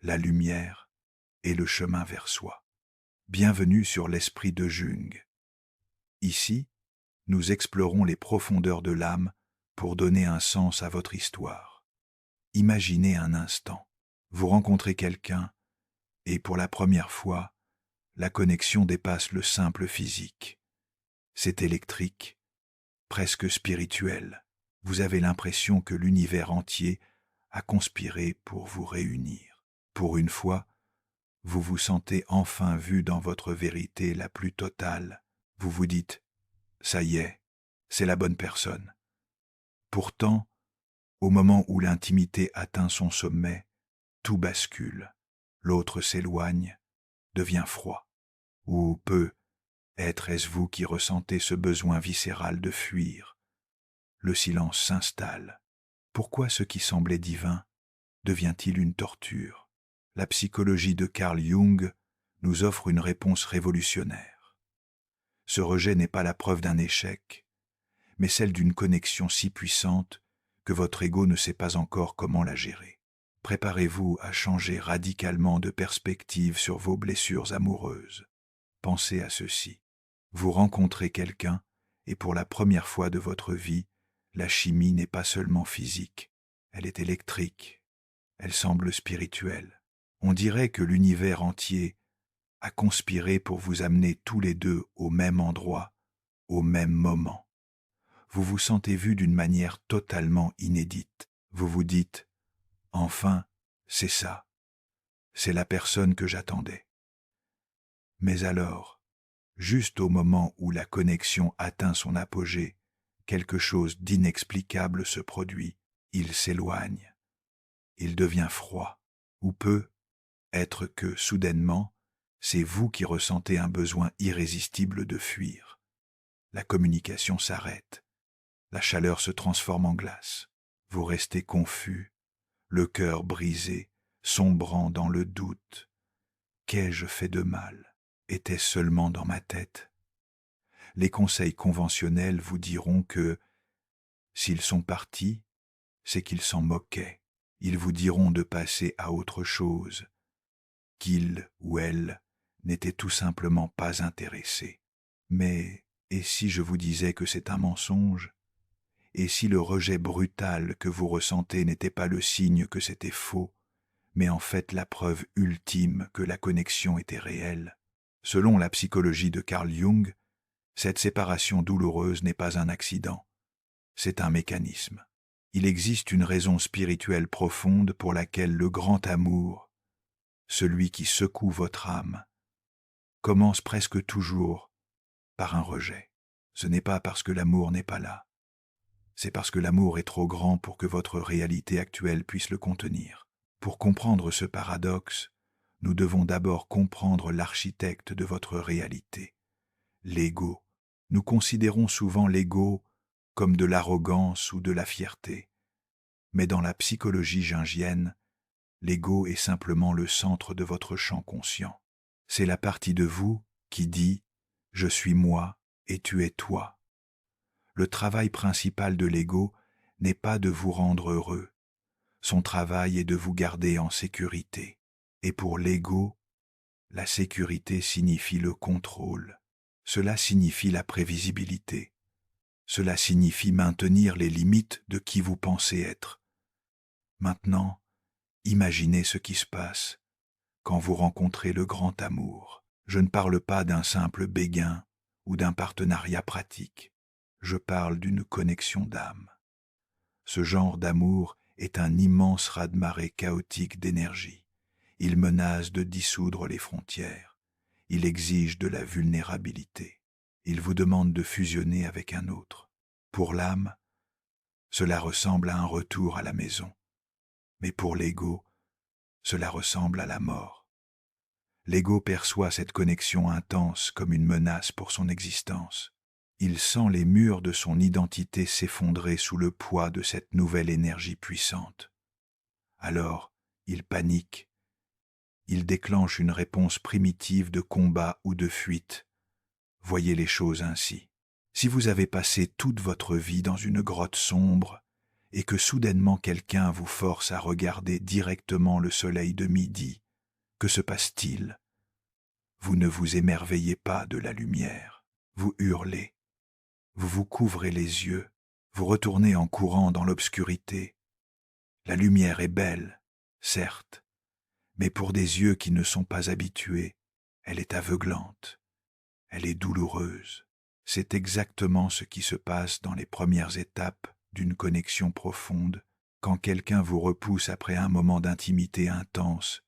la lumière et le chemin vers soi. Bienvenue sur l'Esprit de Jung. Ici, nous explorons les profondeurs de l'âme pour donner un sens à votre histoire. Imaginez un instant, vous rencontrez quelqu'un et pour la première fois, la connexion dépasse le simple physique. C'est électrique, presque spirituel. Vous avez l'impression que l'univers entier a conspiré pour vous réunir. Pour une fois, vous vous sentez enfin vu dans votre vérité la plus totale. Vous vous dites « ça y est, c'est la bonne personne ». Pourtant, au moment où l'intimité atteint son sommet, tout bascule. L'autre s'éloigne, devient froid. Ou peut-être est-ce vous qui ressentez ce besoin viscéral de fuir. Le silence s'installe. Pourquoi ce qui semblait divin devient-il une torture? La psychologie de Carl Jung nous offre une réponse révolutionnaire. Ce rejet n'est pas la preuve d'un échec, mais celle d'une connexion si puissante que votre ego ne sait pas encore comment la gérer. Préparez-vous à changer radicalement de perspective sur vos blessures amoureuses. Pensez à ceci. Vous rencontrez quelqu'un et pour la première fois de votre vie, la chimie n'est pas seulement physique, elle est électrique, elle semble spirituelle. On dirait que l'univers entier a conspiré pour vous amener tous les deux au même endroit, au même moment. Vous vous sentez vu d'une manière totalement inédite. Vous vous dites « Enfin, c'est ça, c'est la personne que j'attendais ». Mais alors, juste au moment où la connexion atteint son apogée, quelque chose d'inexplicable se produit. Il s'éloigne. Il devient froid. Ou peut être que, soudainement, c'est vous qui ressentez un besoin irrésistible de fuir. La communication s'arrête. La chaleur se transforme en glace. Vous restez confus, le cœur brisé, sombrant dans le doute. Qu'ai-je fait de mal? Était-ce seulement dans ma tête? Les conseils conventionnels vous diront que, s'ils sont partis, c'est qu'ils s'en moquaient. Ils vous diront de passer à autre chose, qu'il ou elle n'était tout simplement pas intéressé. Mais, et si je vous disais que c'est un mensonge? Et si le rejet brutal que vous ressentez n'était pas le signe que c'était faux, mais en fait la preuve ultime que la connexion était réelle? Selon la psychologie de Carl Jung, cette séparation douloureuse n'est pas un accident, c'est un mécanisme. Il existe une raison spirituelle profonde pour laquelle le grand amour, celui qui secoue votre âme, commence presque toujours par un rejet. Ce n'est pas parce que l'amour n'est pas là, c'est parce que l'amour est trop grand pour que votre réalité actuelle puisse le contenir. Pour comprendre ce paradoxe, nous devons d'abord comprendre l'architecte de votre réalité, l'ego. Nous considérons souvent l'ego comme de l'arrogance ou de la fierté. Mais dans la psychologie jungienne, l'ego est simplement le centre de votre champ conscient. C'est la partie de vous qui dit « je suis moi et tu es toi ». Le travail principal de l'ego n'est pas de vous rendre heureux. Son travail est de vous garder en sécurité. Et pour l'ego, la sécurité signifie le contrôle. Cela signifie la prévisibilité. Cela signifie maintenir les limites de qui vous pensez être. Maintenant, imaginez ce qui se passe quand vous rencontrez le grand amour. Je ne parle pas d'un simple béguin ou d'un partenariat pratique. Je parle d'une connexion d'âme. Ce genre d'amour est un immense raz-de-marée chaotique d'énergie. Il menace de dissoudre les frontières. Il exige de la vulnérabilité. Il vous demande de fusionner avec un autre. Pour l'âme, cela ressemble à un retour à la maison. Mais pour l'ego, cela ressemble à la mort. L'ego perçoit cette connexion intense comme une menace pour son existence. Il sent les murs de son identité s'effondrer sous le poids de cette nouvelle énergie puissante. Alors, il panique. Il déclenche une réponse primitive de combat ou de fuite. Voyez les choses ainsi. Si vous avez passé toute votre vie dans une grotte sombre et que soudainement quelqu'un vous force à regarder directement le soleil de midi, que se passe-t-il? Vous ne vous émerveillez pas de la lumière, vous hurlez, vous vous couvrez les yeux, vous retournez en courant dans l'obscurité. La lumière est belle, certes, mais pour des yeux qui ne sont pas habitués, elle est aveuglante, elle est douloureuse. C'est exactement ce qui se passe dans les premières étapes d'une connexion profonde. Quand quelqu'un vous repousse après un moment d'intimité intense,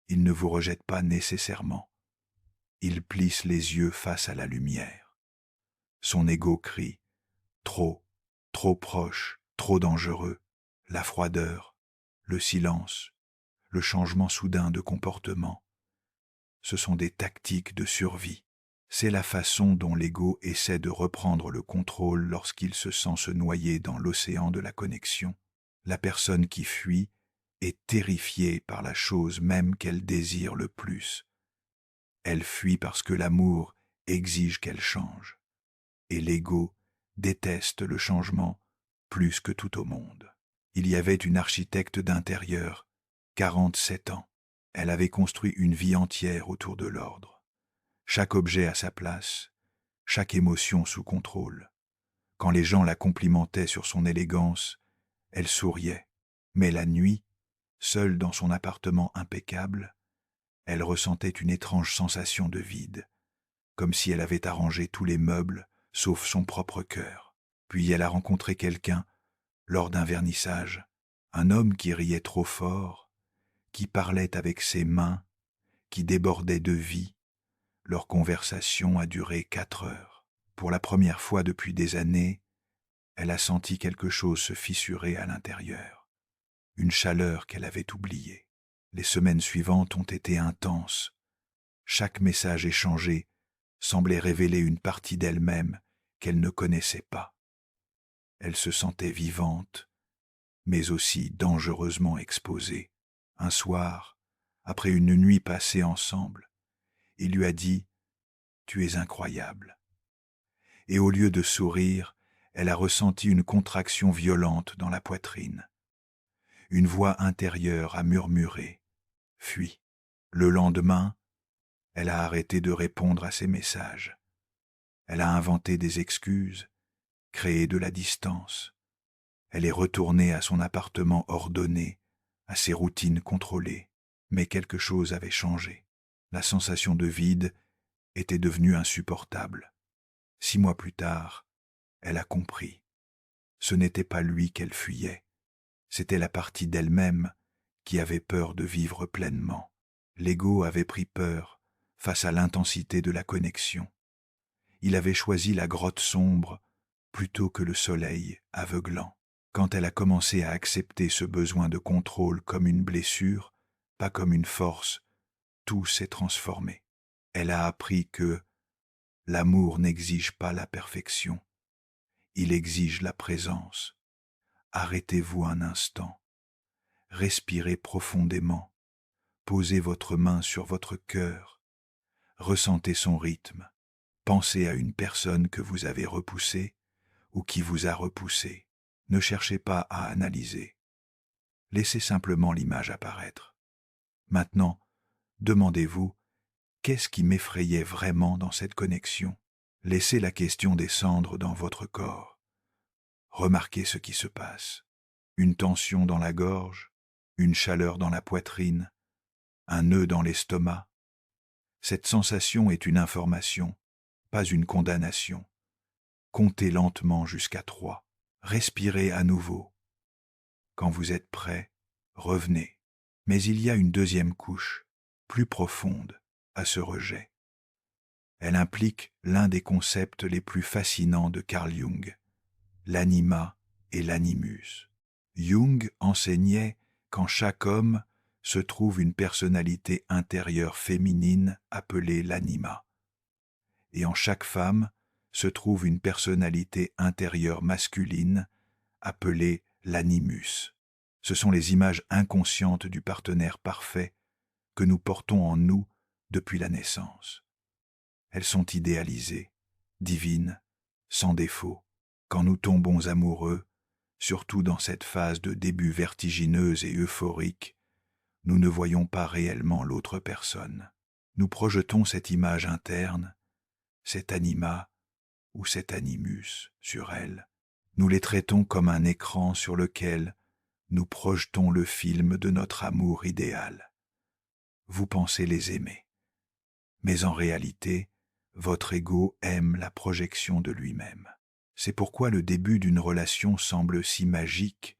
il ne vous rejette pas nécessairement. Il plisse les yeux face à la lumière. Son ego crie « trop, trop proche, trop dangereux », la froideur, le silence, le changement soudain de comportement. Ce sont des tactiques de survie. C'est la façon dont l'ego essaie de reprendre le contrôle lorsqu'il se sent se noyer dans l'océan de la connexion. La personne qui fuit est terrifiée par la chose même qu'elle désire le plus. Elle fuit parce que l'amour exige qu'elle change. Et l'ego déteste le changement plus que tout au monde. Il y avait une architecte d'intérieur, 47 ans. Elle avait construit une vie entière autour de l'ordre. Chaque objet à sa place, chaque émotion sous contrôle. Quand les gens la complimentaient sur son élégance, elle souriait. Mais la nuit, seule dans son appartement impeccable, elle ressentait une étrange sensation de vide, comme si elle avait arrangé tous les meubles, sauf son propre cœur. Puis elle a rencontré quelqu'un, lors d'un vernissage, un homme qui riait trop fort, qui parlait avec ses mains, qui débordait de vie. Leur conversation a duré 4 heures. Pour la première fois depuis des années, elle a senti quelque chose se fissurer à l'intérieur, une chaleur qu'elle avait oubliée. Les semaines suivantes ont été intenses. Chaque message échangé semblait révéler une partie d'elle-même qu'elle ne connaissait pas. Elle se sentait vivante, mais aussi dangereusement exposée. Un soir, après une nuit passée ensemble, il lui a dit « Tu es incroyable ». Et au lieu de sourire, elle a ressenti une contraction violente dans la poitrine. Une voix intérieure a murmuré « Fuis ». Le lendemain, elle a arrêté de répondre à ses messages. Elle a inventé des excuses, créé de la distance. Elle est retournée à son appartement ordonné, à ses routines contrôlées. Mais quelque chose avait changé. La sensation de vide était devenue insupportable. 6 mois plus tard, elle a compris. Ce n'était pas lui qu'elle fuyait. C'était la partie d'elle-même qui avait peur de vivre pleinement. L'ego avait pris peur face à l'intensité de la connexion. Il avait choisi la grotte sombre plutôt que le soleil aveuglant. Quand elle a commencé à accepter ce besoin de contrôle comme une blessure, pas comme une force, tout s'est transformé. Elle a appris que l'amour n'exige pas la perfection, il exige la présence. Arrêtez-vous un instant, respirez profondément, posez votre main sur votre cœur, ressentez son rythme, pensez à une personne que vous avez repoussée ou qui vous a repoussé. Ne cherchez pas à analyser. Laissez simplement l'image apparaître. Maintenant, demandez-vous, qu'est-ce qui m'effrayait vraiment dans cette connexion? Laissez la question descendre dans votre corps. Remarquez ce qui se passe. Une tension dans la gorge, une chaleur dans la poitrine, un nœud dans l'estomac. Cette sensation est une information, pas une condamnation. Comptez lentement jusqu'à 3. Respirez à nouveau. Quand vous êtes prêt, revenez. Mais il y a une deuxième couche, plus profonde, à ce rejet. Elle implique l'un des concepts les plus fascinants de Carl Jung, l'anima et l'animus. Jung enseignait qu'en chaque homme se trouve une personnalité intérieure féminine appelée l'anima, et en chaque femme se trouve une personnalité intérieure masculine appelée l'animus. Ce sont les images inconscientes du partenaire parfait que nous portons en nous depuis la naissance. Elles sont idéalisées, divines, sans défaut. Quand nous tombons amoureux, Surtout dans cette phase de début vertigineuse et euphorique, nous ne voyons pas réellement l'autre personne. Nous projetons cette image interne, cet anima ou cet animus sur elle. Nous les traitons comme un écran sur lequel nous projetons le film de notre amour idéal. Vous pensez les aimer. Mais en réalité, votre ego aime la projection de lui-même. C'est pourquoi le début d'une relation semble si magique,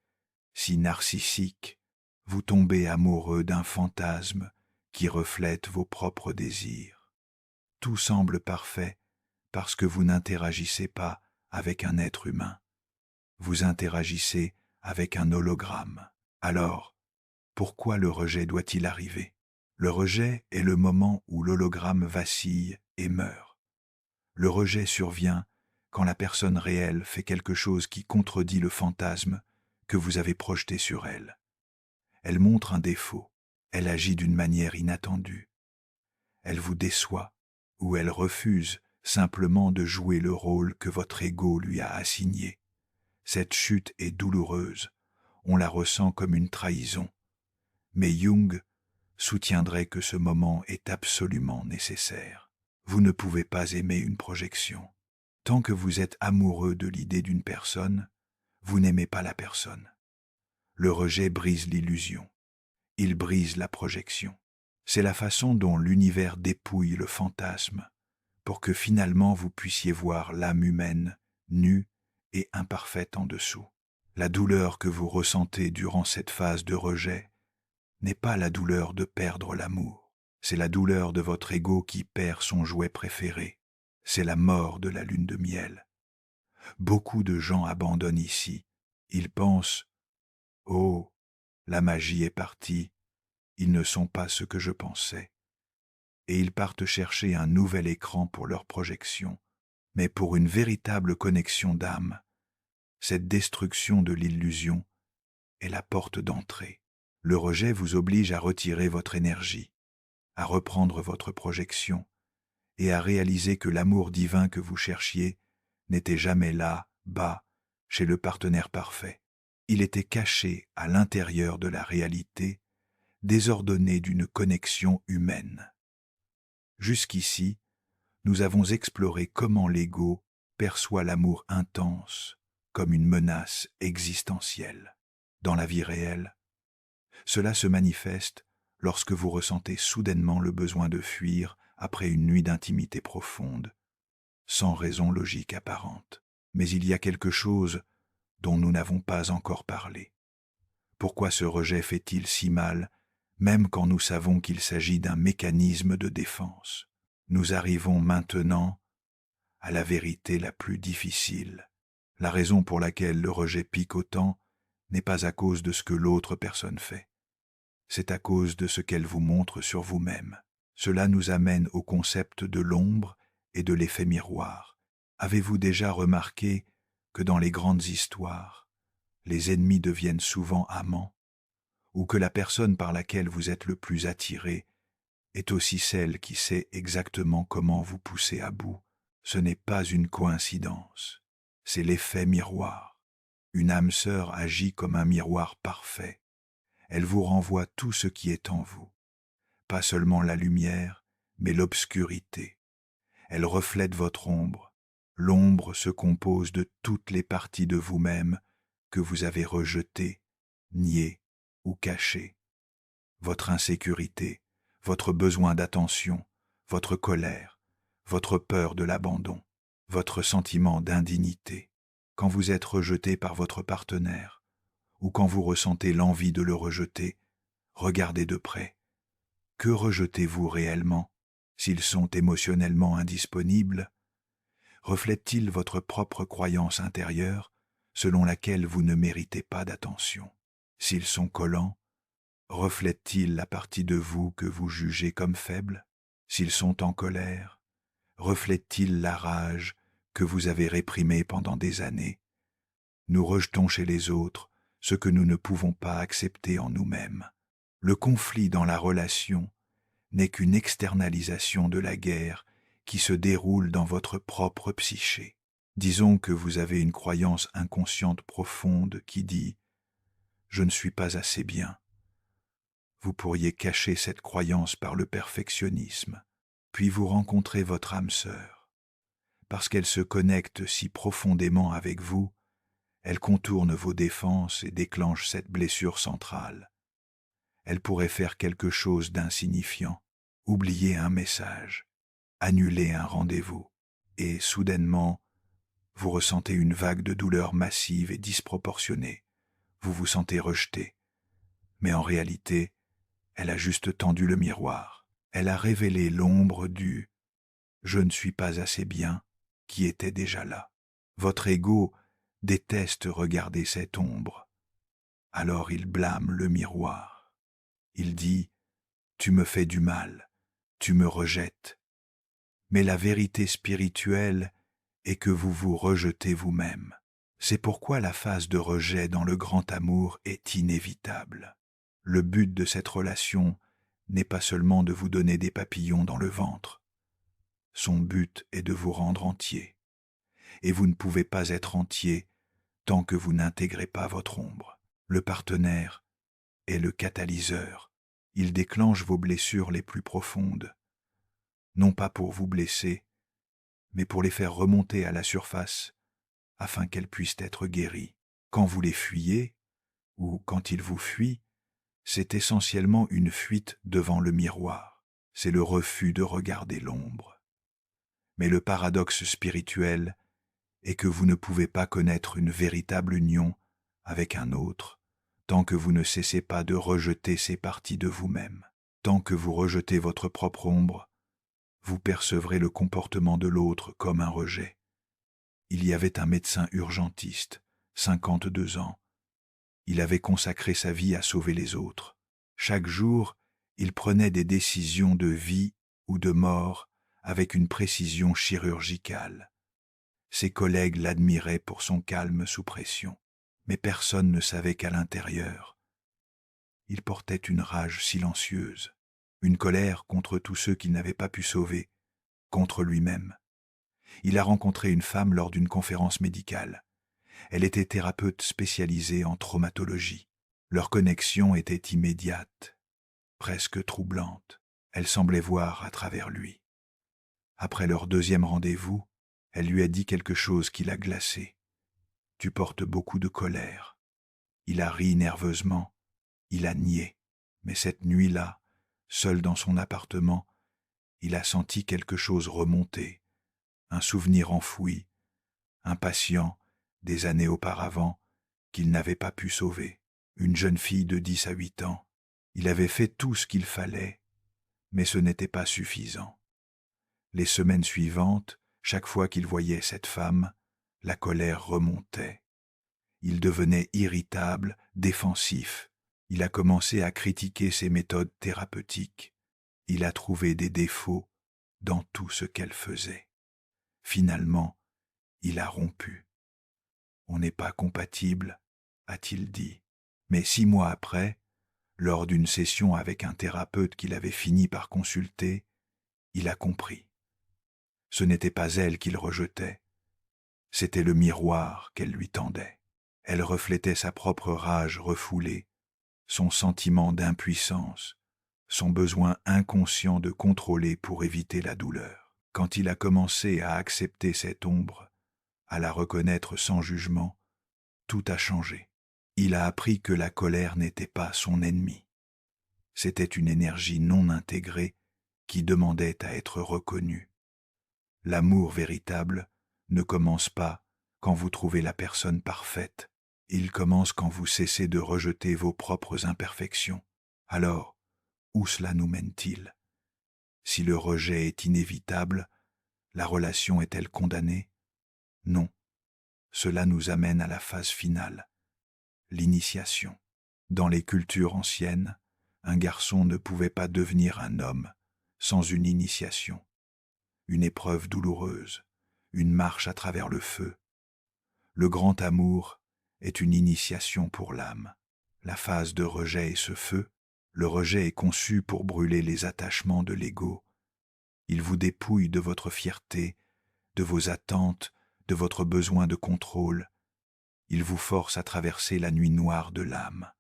si narcissique. Vous tombez amoureux d'un fantasme qui reflète vos propres désirs. Tout semble parfait parce que vous n'interagissez pas avec un être humain. Vous interagissez avec un hologramme. Alors, pourquoi le rejet doit-il arriver? Le rejet est le moment où l'hologramme vacille et meurt. Le rejet survient quand la personne réelle fait quelque chose qui contredit le fantasme que vous avez projeté sur elle. Elle montre un défaut, elle agit d'une manière inattendue. Elle vous déçoit ou elle refuse simplement de jouer le rôle que votre ego lui a assigné. Cette chute est douloureuse, on la ressent comme une trahison. Mais Jung soutiendrait que ce moment est absolument nécessaire. Vous ne pouvez pas aimer une projection. Tant que vous êtes amoureux de l'idée d'une personne, vous n'aimez pas la personne. Le rejet brise l'illusion. Il brise la projection. C'est la façon dont l'univers dépouille le fantasme pour que finalement vous puissiez voir l'âme humaine nue et imparfaite en dessous. La douleur que vous ressentez durant cette phase de rejet n'est pas la douleur de perdre l'amour. C'est la douleur de votre ego qui perd son jouet préféré. C'est la mort de la lune de miel. Beaucoup de gens abandonnent ici. Ils pensent « Oh, la magie est partie, ils ne sont pas ce que je pensais. » Et ils partent chercher un nouvel écran pour leur projection. Mais pour une véritable connexion d'âme, cette destruction de l'illusion est la porte d'entrée. Le rejet vous oblige à retirer votre énergie, à reprendre votre projection et à réaliser que l'amour divin que vous cherchiez n'était jamais là, bas, chez le partenaire parfait. Il était caché à l'intérieur de la réalité, désordonné d'une connexion humaine. Jusqu'ici, nous avons exploré comment l'ego perçoit l'amour intense comme une menace existentielle. Dans la vie réelle, cela se manifeste lorsque vous ressentez soudainement le besoin de fuir après une nuit d'intimité profonde, sans raison logique apparente. Mais il y a quelque chose dont nous n'avons pas encore parlé. Pourquoi ce rejet fait-il si mal, même quand nous savons qu'il s'agit d'un mécanisme de défense? Nous arrivons maintenant à la vérité la plus difficile. La raison pour laquelle le rejet pique autant n'est pas à cause de ce que l'autre personne fait. C'est à cause de ce qu'elle vous montre sur vous-même. Cela nous amène au concept de l'ombre et de l'effet miroir. Avez-vous déjà remarqué que dans les grandes histoires, les ennemis deviennent souvent amants, ou que la personne par laquelle vous êtes le plus attiré est aussi celle qui sait exactement comment vous pousser à bout? Ce n'est pas une coïncidence, c'est l'effet miroir. Une âme sœur agit comme un miroir parfait. Elle vous renvoie tout ce qui est en vous, pas seulement la lumière, mais l'obscurité. Elle reflète votre ombre. L'ombre se compose de toutes les parties de vous-même que vous avez rejetées, niées ou cachées. Votre insécurité, votre besoin d'attention, votre colère, votre peur de l'abandon, votre sentiment d'indignité. Quand vous êtes rejeté par votre partenaire, ou quand vous ressentez l'envie de le rejeter, regardez de près. Que rejetez-vous réellement? S'ils sont émotionnellement indisponibles, reflètent-ils votre propre croyance intérieure selon laquelle vous ne méritez pas d'attention? S'ils sont collants, reflètent-ils la partie de vous que vous jugez comme faible? S'ils sont en colère, reflètent-ils la rage que vous avez réprimée pendant des années? Nous rejetons chez les autres ce que nous ne pouvons pas accepter en nous-mêmes. Le conflit dans la relation n'est qu'une externalisation de la guerre qui se déroule dans votre propre psyché. Disons que vous avez une croyance inconsciente profonde qui dit « Je ne suis pas assez bien ». Vous pourriez cacher cette croyance par le perfectionnisme, puis vous rencontrez votre âme sœur. Parce qu'elle se connecte si profondément avec vous, elle contourne vos défenses et déclenche cette blessure centrale. Elle pourrait faire quelque chose d'insignifiant, oublier un message, annuler un rendez-vous, et soudainement, vous ressentez une vague de douleur massive et disproportionnée. Vous vous sentez rejeté. Mais en réalité, elle a juste tendu le miroir. Elle a révélé l'ombre du « je ne suis pas assez bien » qui était déjà là. Votre ego déteste regarder cette ombre. Alors il blâme le miroir. Il dit « tu me fais du mal, tu me rejettes ». Mais la vérité spirituelle est que vous vous rejetez vous-même. C'est pourquoi la phase de rejet dans le grand amour est inévitable. Le but de cette relation n'est pas seulement de vous donner des papillons dans le ventre. Son but est de vous rendre entier. Et vous ne pouvez pas être entier tant que vous n'intégrez pas votre ombre. Le partenaire est le catalyseur. Il déclenche vos blessures les plus profondes. Non pas pour vous blesser, mais pour les faire remonter à la surface afin qu'elles puissent être guéries. Quand vous les fuyez, ou quand ils vous fuient, c'est essentiellement une fuite devant le miroir. C'est le refus de regarder l'ombre. Mais le paradoxe spirituel est que vous ne pouvez pas connaître une véritable union avec un autre tant que vous ne cessez pas de rejeter ces parties de vous-même. Tant que vous rejetez votre propre ombre, vous percevrez le comportement de l'autre comme un rejet. Il y avait un médecin urgentiste, 52 ans. Il avait consacré sa vie à sauver les autres. Chaque jour, il prenait des décisions de vie ou de mort avec une précision chirurgicale. Ses collègues l'admiraient pour son calme sous pression, mais personne ne savait qu'à l'intérieur, il portait une rage silencieuse, une colère contre tous ceux qu'il n'avait pas pu sauver, contre lui-même. Il a rencontré une femme lors d'une conférence médicale. Elle était thérapeute spécialisée en traumatologie. Leur connexion était immédiate, presque troublante. Elle semblait voir à travers lui. Après leur deuxième rendez-vous, elle lui a dit quelque chose qui l'a glacé. « Tu portes beaucoup de colère. » Il a ri nerveusement. Il a nié. Mais cette nuit-là, seul dans son appartement, il a senti quelque chose remonter, un souvenir enfoui, un patient, des années auparavant, qu'il n'avait pas pu sauver, une jeune fille de 10 à 8 ans. Il avait fait tout ce qu'il fallait, mais ce n'était pas suffisant. Les semaines suivantes, chaque fois qu'il voyait cette femme, la colère remontait. Il devenait irritable, défensif. Il a commencé à critiquer ses méthodes thérapeutiques. Il a trouvé des défauts dans tout ce qu'elle faisait. Finalement, il a rompu. « On n'est pas compatibles », a-t-il dit. Mais 6 mois après, lors d'une session avec un thérapeute qu'il avait fini par consulter, il a compris. Ce n'était pas elle qu'il rejetait, c'était le miroir qu'elle lui tendait. Elle reflétait sa propre rage refoulée, son sentiment d'impuissance, son besoin inconscient de contrôler pour éviter la douleur. Quand il a commencé à accepter cette ombre, à la reconnaître sans jugement, tout a changé. Il a appris que la colère n'était pas son ennemi. C'était une énergie non intégrée qui demandait à être reconnue. L'amour véritable ne commence pas quand vous trouvez la personne parfaite. Il commence quand vous cessez de rejeter vos propres imperfections. Alors, où cela nous mène-t-il? Si le rejet est inévitable, la relation est-elle condamnée? Non. Cela nous amène à la phase finale, l'initiation. Dans les cultures anciennes, un garçon ne pouvait pas devenir un homme sans une initiation, une épreuve douloureuse, une marche à travers le feu. Le grand amour est une initiation pour l'âme. La phase de rejet est ce feu. Le rejet est conçu pour brûler les attachements de l'ego. Il vous dépouille de votre fierté, de vos attentes, de votre besoin de contrôle. Il vous force à traverser la nuit noire de l'âme.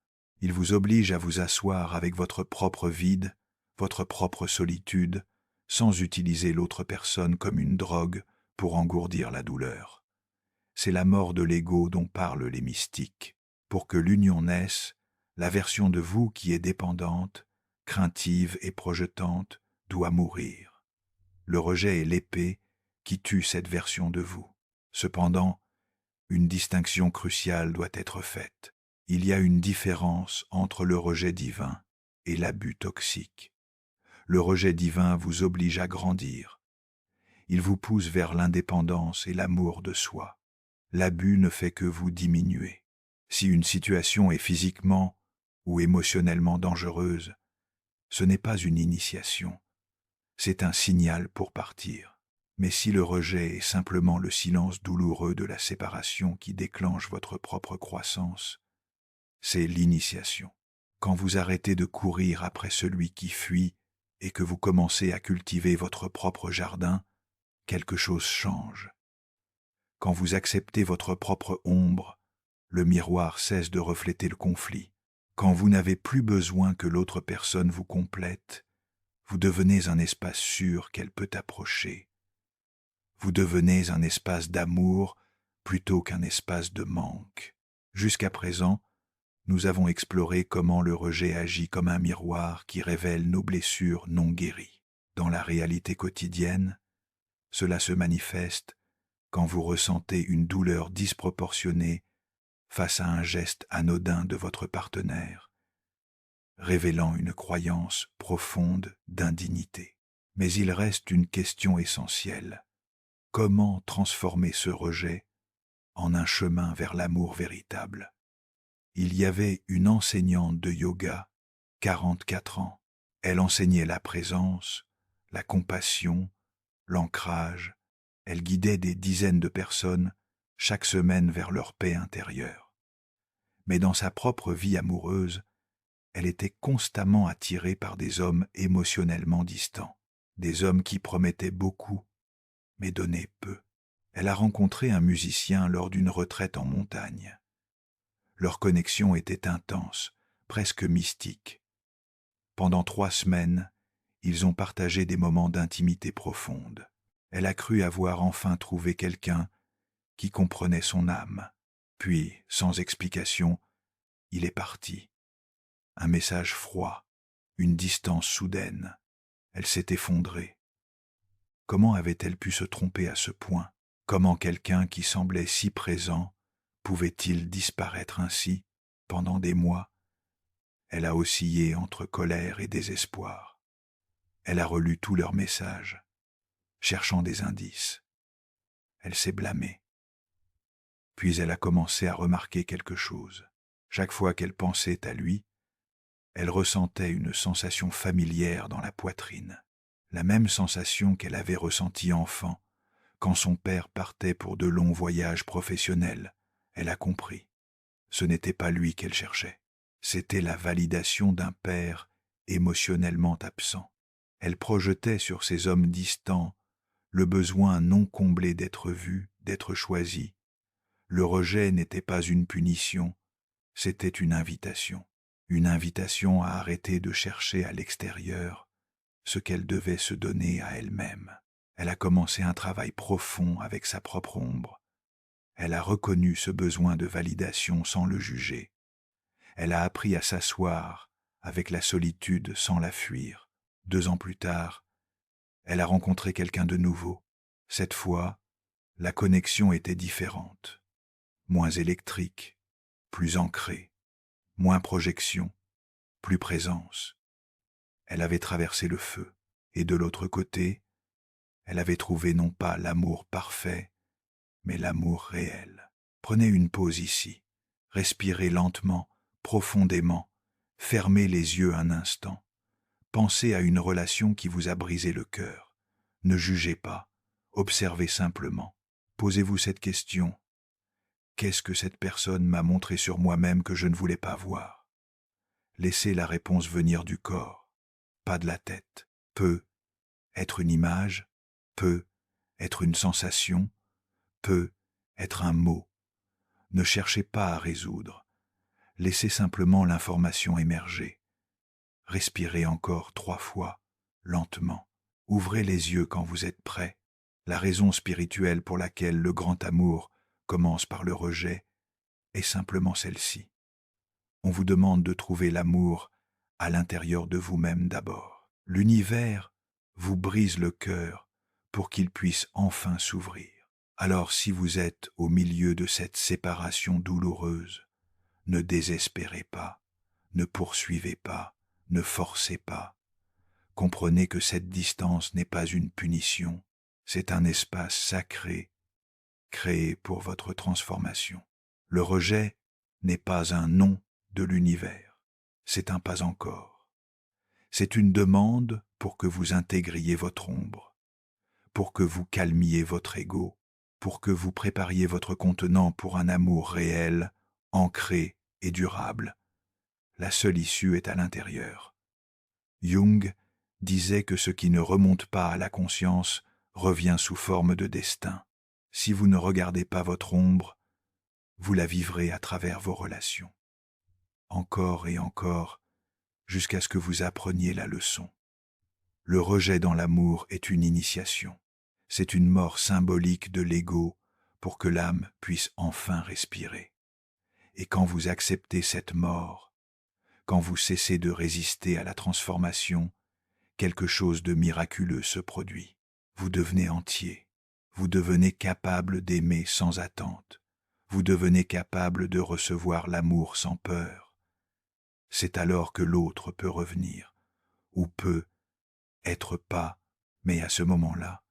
Il vous oblige à vous asseoir avec votre propre vide, votre propre solitude, sans utiliser l'autre personne comme une drogue pour engourdir la douleur. C'est la mort de l'ego dont parlent les mystiques. Pour que l'union naisse, la version de vous qui est dépendante, craintive et projetante doit mourir. Le rejet est l'épée qui tue cette version de vous. Cependant, une distinction cruciale doit être faite. Il y a une différence entre le rejet divin et l'abus toxique. Le rejet divin vous oblige à grandir. Il vous pousse vers l'indépendance et l'amour de soi. L'abus ne fait que vous diminuer. Si une situation est physiquement ou émotionnellement dangereuse, ce n'est pas une initiation, c'est un signal pour partir. Mais si le rejet est simplement le silence douloureux de la séparation qui déclenche votre propre croissance, c'est l'initiation. Quand vous arrêtez de courir après celui qui fuit et que vous commencez à cultiver votre propre jardin, quelque chose change. Quand vous acceptez votre propre ombre, le miroir cesse de refléter le conflit. Quand vous n'avez plus besoin que l'autre personne vous complète, vous devenez un espace sûr qu'elle peut approcher. Vous devenez un espace d'amour plutôt qu'un espace de manque. Jusqu'à présent, nous avons exploré comment le rejet agit comme un miroir qui révèle nos blessures non guéries. Dans la réalité quotidienne, cela se manifeste quand vous ressentez une douleur disproportionnée face à un geste anodin de votre partenaire, révélant une croyance profonde d'indignité. Mais il reste une question essentielle. Comment transformer ce rejet en un chemin vers l'amour véritable? Il y avait une enseignante de yoga, 44 ans. Elle enseignait la présence, la compassion, l'ancrage. Elle guidait des dizaines de personnes chaque semaine vers leur paix intérieure. Mais dans sa propre vie amoureuse, elle était constamment attirée par des hommes émotionnellement distants, des hommes qui promettaient beaucoup, mais donnaient peu. Elle a rencontré un musicien lors d'une retraite en montagne. Leur connexion était intense, presque mystique. Pendant 3 semaines, ils ont partagé des moments d'intimité profonde. Elle a cru avoir enfin trouvé quelqu'un qui comprenait son âme. Puis, sans explication, il est parti. Un message froid, une distance soudaine. Elle s'est effondrée. Comment avait-elle pu se tromper à ce point? Comment quelqu'un qui semblait si présent pouvait-il disparaître ainsi pendant des mois? Elle a oscillé entre colère et désespoir. Elle a relu tous leurs messages, cherchant des indices. Elle s'est blâmée. Puis elle a commencé à remarquer quelque chose. Chaque fois qu'elle pensait à lui, elle ressentait une sensation familière dans la poitrine, la même sensation qu'elle avait ressentie enfant, quand son père partait pour de longs voyages professionnels. Elle a compris. Ce n'était pas lui qu'elle cherchait. C'était la validation d'un père émotionnellement absent. Elle projetait sur ces hommes distants le besoin non comblé d'être vu, d'être choisi. Le rejet n'était pas une punition, c'était une invitation à arrêter de chercher à l'extérieur ce qu'elle devait se donner à elle-même. Elle a commencé un travail profond avec sa propre ombre. Elle a reconnu ce besoin de validation sans le juger. Elle a appris à s'asseoir avec la solitude sans la fuir. 2 ans plus tard, elle a rencontré quelqu'un de nouveau. Cette fois, la connexion était différente, moins électrique, plus ancrée, moins projection, plus présence. Elle avait traversé le feu, et de l'autre côté, elle avait trouvé non pas l'amour parfait, mais l'amour réel. Prenez une pause ici, respirez lentement, profondément, fermez les yeux un instant. Pensez à une relation qui vous a brisé le cœur. Ne jugez pas, observez simplement. Posez-vous cette question. Qu'est-ce que cette personne m'a montré sur moi-même que je ne voulais pas voir? Laissez la réponse venir du corps, pas de la tête. Peut être une image, peut être une sensation, peut être un mot. Ne cherchez pas à résoudre. Laissez simplement l'information émerger. Respirez encore 3 fois, lentement. Ouvrez les yeux quand vous êtes prêt. La raison spirituelle pour laquelle le grand amour commence par le rejet est simplement celle-ci. On vous demande de trouver l'amour à l'intérieur de vous-même d'abord. L'univers vous brise le cœur pour qu'il puisse enfin s'ouvrir. Alors si vous êtes au milieu de cette séparation douloureuse, ne désespérez pas, ne poursuivez pas, ne forcez pas. Comprenez que cette distance n'est pas une punition, c'est un espace sacré créé pour votre transformation. Le rejet n'est pas un non de l'univers, c'est un pas encore. C'est une demande pour que vous intégriez votre ombre, pour que vous calmiez votre ego, pour que vous prépariez votre contenant pour un amour réel, ancré et durable. La seule issue est à l'intérieur. Jung disait que ce qui ne remonte pas à la conscience revient sous forme de destin. Si vous ne regardez pas votre ombre, vous la vivrez à travers vos relations. Encore et encore, jusqu'à ce que vous appreniez la leçon. Le rejet dans l'amour est une initiation. C'est une mort symbolique de l'ego pour que l'âme puisse enfin respirer. Et quand vous acceptez cette mort, quand vous cessez de résister à la transformation, quelque chose de miraculeux se produit. Vous devenez entier. Vous devenez capable d'aimer sans attente. Vous devenez capable de recevoir l'amour sans peur. C'est alors que l'autre peut revenir, ou peut être pas, mais à ce moment-là,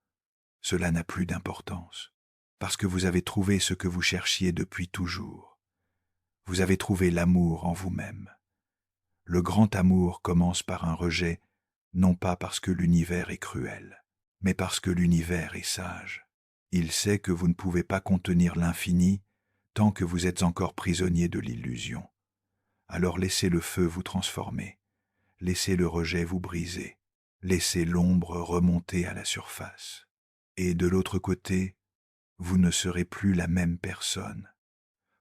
cela n'a plus d'importance, parce que vous avez trouvé ce que vous cherchiez depuis toujours. Vous avez trouvé l'amour en vous-même. Le grand amour commence par un rejet, non pas parce que l'univers est cruel, mais parce que l'univers est sage. Il sait que vous ne pouvez pas contenir l'infini tant que vous êtes encore prisonnier de l'illusion. Alors laissez le feu vous transformer, laissez le rejet vous briser, laissez l'ombre remonter à la surface. Et de l'autre côté, vous ne serez plus la même personne.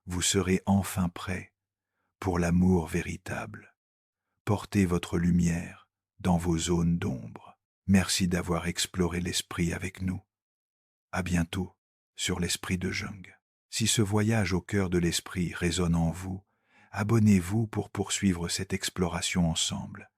Vous serez enfin prêt pour l'amour véritable. Portez votre lumière dans vos zones d'ombre. Merci d'avoir exploré l'esprit avec nous. À bientôt sur l'esprit de Jung. Si ce voyage au cœur de l'esprit résonne en vous, abonnez-vous pour poursuivre cette exploration ensemble.